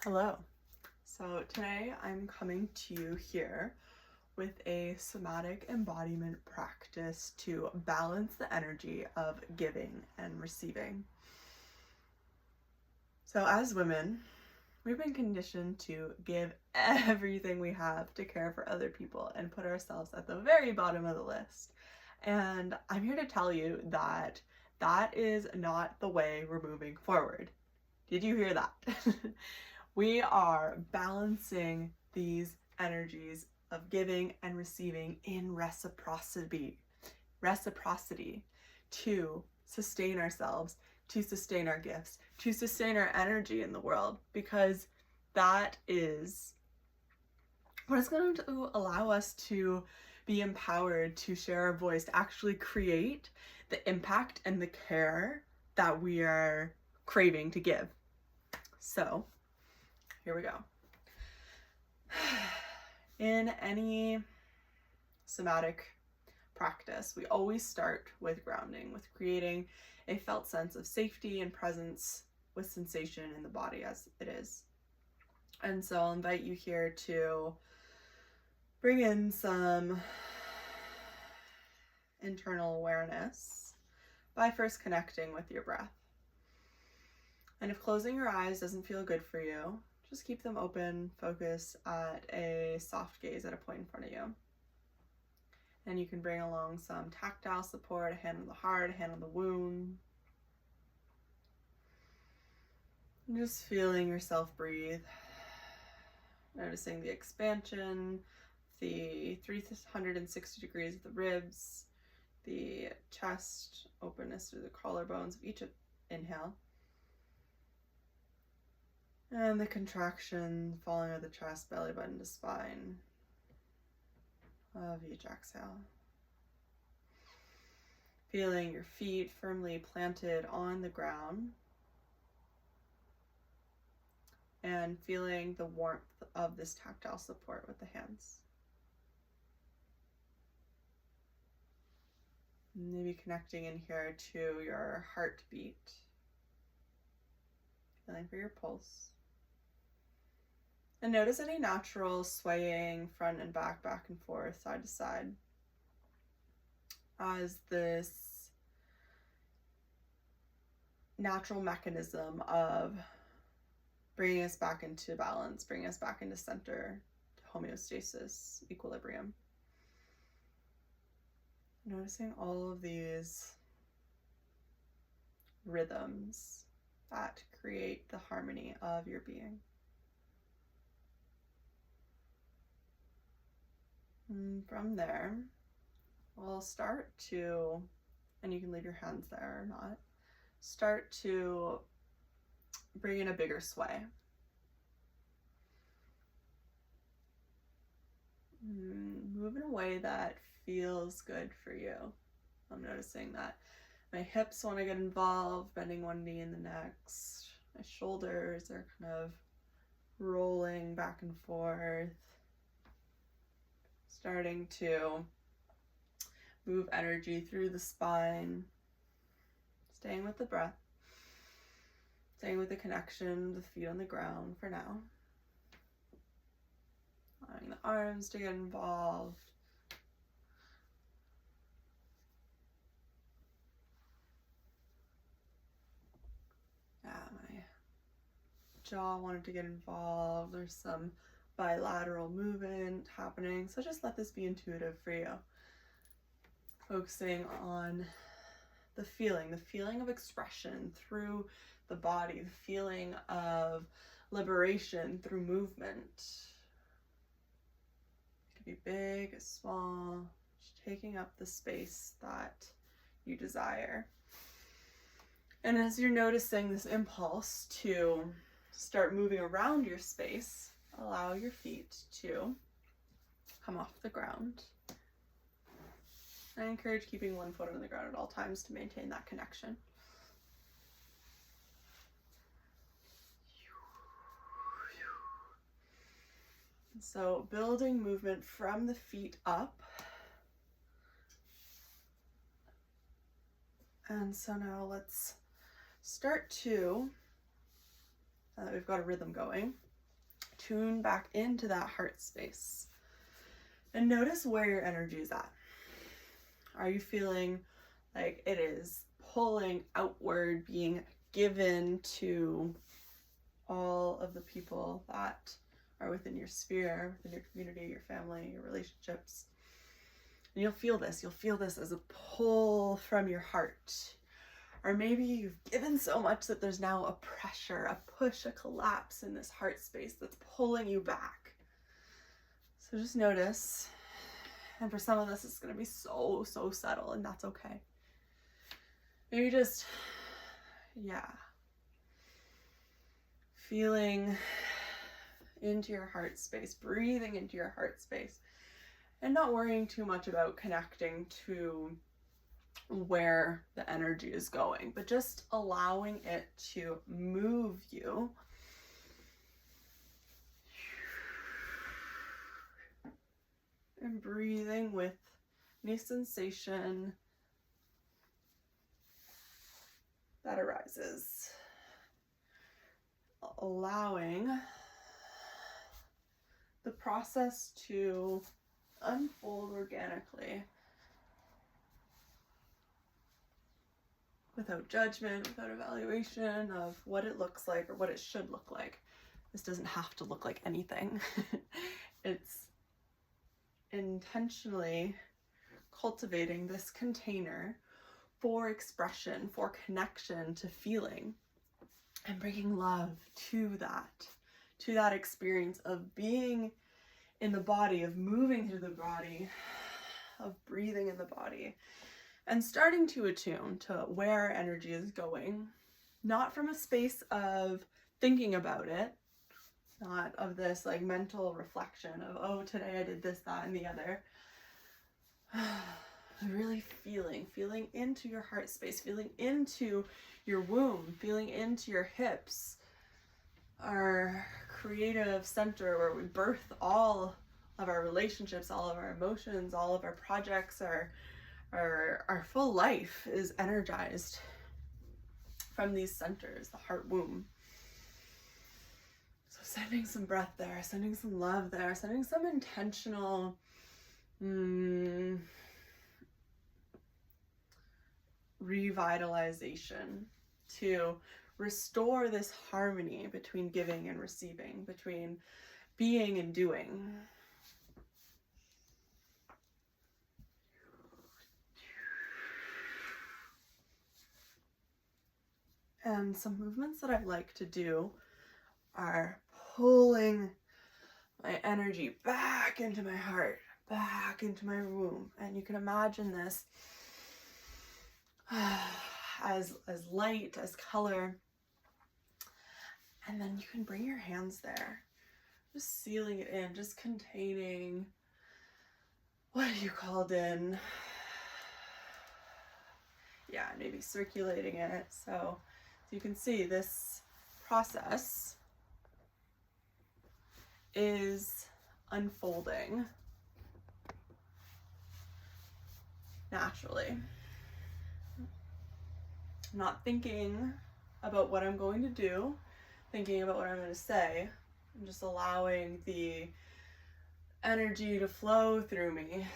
Hello. So today I'm coming to you here with a somatic embodiment practice to balance the energy of giving and receiving. So as women, we've been conditioned to give everything we have to care for other people and put ourselves at the very bottom of the list. And I'm here to tell you that that is not the way we're moving forward. Did you hear that? We are balancing these energies of giving and receiving in reciprocity to sustain ourselves, to sustain our gifts, to sustain our energy in the world, because that is what is going to allow us to be empowered to share our voice, to actually create the impact and the care that we are craving to give. So here we go. In any somatic practice, we always start with grounding, with creating a felt sense of safety and presence with sensation in the body as it is. And so I'll invite you here to bring in some internal awareness by first connecting with your breath. And if closing your eyes doesn't feel good for you, just keep them open, focus at a soft gaze at a point in front of you. And you can bring along some tactile support, a hand on the heart, a hand on the wound. And just feeling yourself breathe. Noticing the expansion, the 360 degrees of the ribs, the chest, openness through the collarbones of each inhale. And the contraction, falling of the chest, belly button to spine of each exhale. Feeling your feet firmly planted on the ground. And feeling the warmth of this tactile support with the hands. Maybe connecting in here to your heartbeat. Feeling for your pulse. And notice any natural swaying front and back and forth, side to side, as this natural mechanism of bringing us back into balance, bringing us back into center, homeostasis, equilibrium. Noticing all of these rhythms that create the harmony of your being. And from there, we'll start to, and you can leave your hands there or not, start to bring in a bigger sway. Move in a way that feels good for you. I'm noticing that my hips want to get involved, bending one knee in the next. My shoulders are kind of rolling back and forth. Starting to move energy through the spine. Staying with the breath. Staying with the connection, the feet on the ground for now. Allowing the arms to get involved. Yeah, my jaw wanted to get involved. There's some bilateral movement happening. So just let this be intuitive for you. Focusing on the feeling of expression through the body, the feeling of liberation through movement. It could be big, small, just taking up the space that you desire. And as you're noticing this impulse to start moving around your space, allow your feet to come off the ground. I encourage keeping one foot on the ground at all times to maintain that connection. So building movement from the feet up. And so now let's start to, now that we've got a rhythm going, tune back into that heart space. And notice where your energy is at. Are you feeling like it is pulling outward, being given to all of the people that are within your sphere, within your community, your family, your relationships? And you'll feel this as a pull from your heart. Or maybe you've given so much that there's now a pressure, a push, a collapse in this heart space that's pulling you back. So just notice. And for some of this, it's going to be so subtle, and that's okay. Maybe just, feeling into your heart space, breathing into your heart space, and not worrying too much about connecting to where the energy is going, but just allowing it to move you. And breathing with any sensation that arises. Allowing the process to unfold organically, without judgment, without evaluation of what it looks like or what it should look like. This doesn't have to look like anything. It's intentionally cultivating this container for expression, for connection to feeling, and bringing love to that experience of being in the body, of moving through the body, of breathing in the body, and starting to attune to where energy is going, not from a space of thinking about it, not of this like mental reflection of, oh, today I did this, that, and the other. Really feeling into your heart space, feeling into your womb, feeling into your hips, our creative center where we birth all of our relationships, all of our emotions, all of our projects, our full life is energized from these centers, the heart womb. So sending some breath there, sending some love there, sending some intentional revitalization to restore this harmony between giving and receiving, between being and doing. And some movements that I like to do are pulling my energy back into my heart, back into my womb. And you can imagine this as light, as color. And then you can bring your hands there, just sealing it in, just containing what you called in. Yeah, maybe circulating it. So you can see this process is unfolding naturally. I'm not thinking about what I'm going to do, thinking about what I'm going to say. I'm just allowing the energy to flow through me,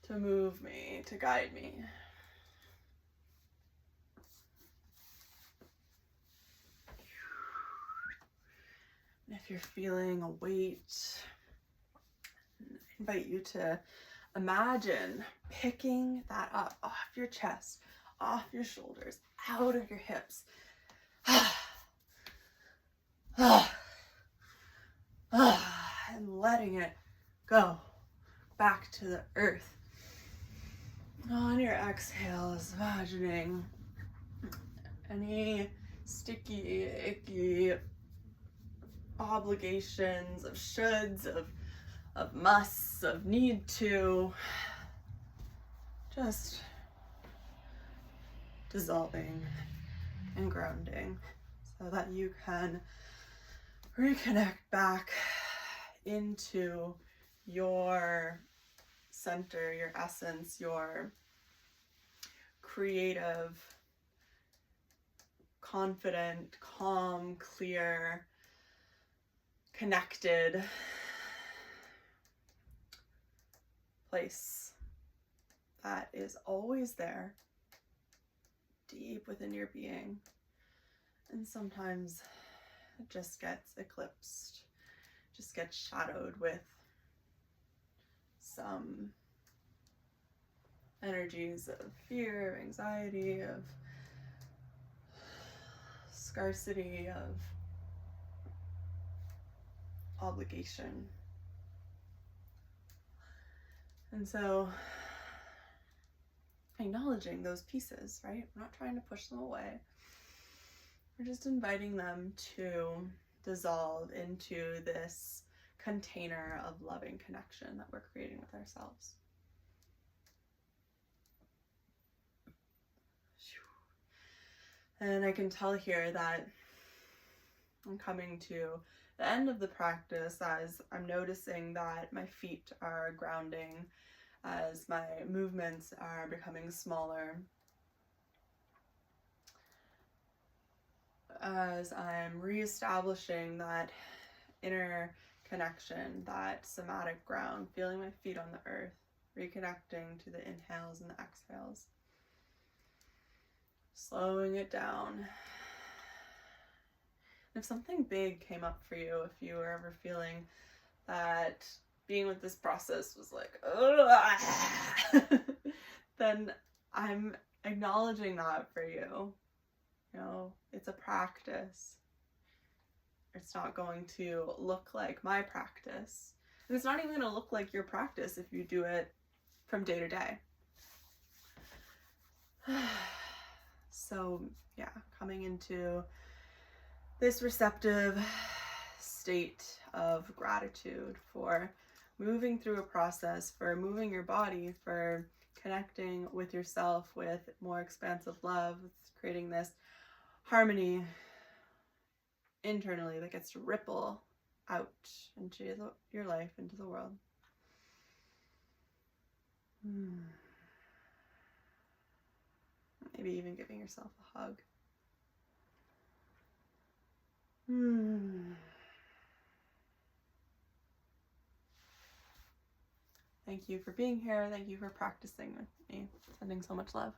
to move me, to guide me. And if you're feeling a weight, I invite you to imagine picking that up off your chest, off your shoulders, out of your hips. And letting it go back to the earth. On your exhales, imagining any sticky, icky obligations, of shoulds, of musts, of need to, just dissolving and grounding so that you can reconnect back into your center, your essence, your creative, confident, calm, clear, connected place that is always there, deep within your being. And sometimes it just gets eclipsed, just gets shadowed with some energies of fear, anxiety, of scarcity, of obligation. And so acknowledging those pieces, right? We're not trying to push them away. We're just inviting them to dissolve into this container of loving connection that we're creating with ourselves. And I can tell here that I'm coming to the end of the practice as I'm noticing that my feet are grounding, as my movements are becoming smaller, as I'm reestablishing that inner connection, that somatic ground, feeling my feet on the earth, reconnecting to the inhales and the exhales, slowing it down. If something big came up for you, if you were ever feeling that being with this process was like, then I'm acknowledging that for you. You know, it's a practice. It's not going to look like my practice. And it's not even going to look like your practice if you do it from day to day. So, yeah, coming into this receptive state of gratitude for moving through a process, for moving your body, for connecting with yourself with more expansive love, creating this harmony internally that gets to ripple out into your life, into the world. Maybe even giving yourself a hug. Thank you for being here. Thank you for practicing with me. Sending so much love.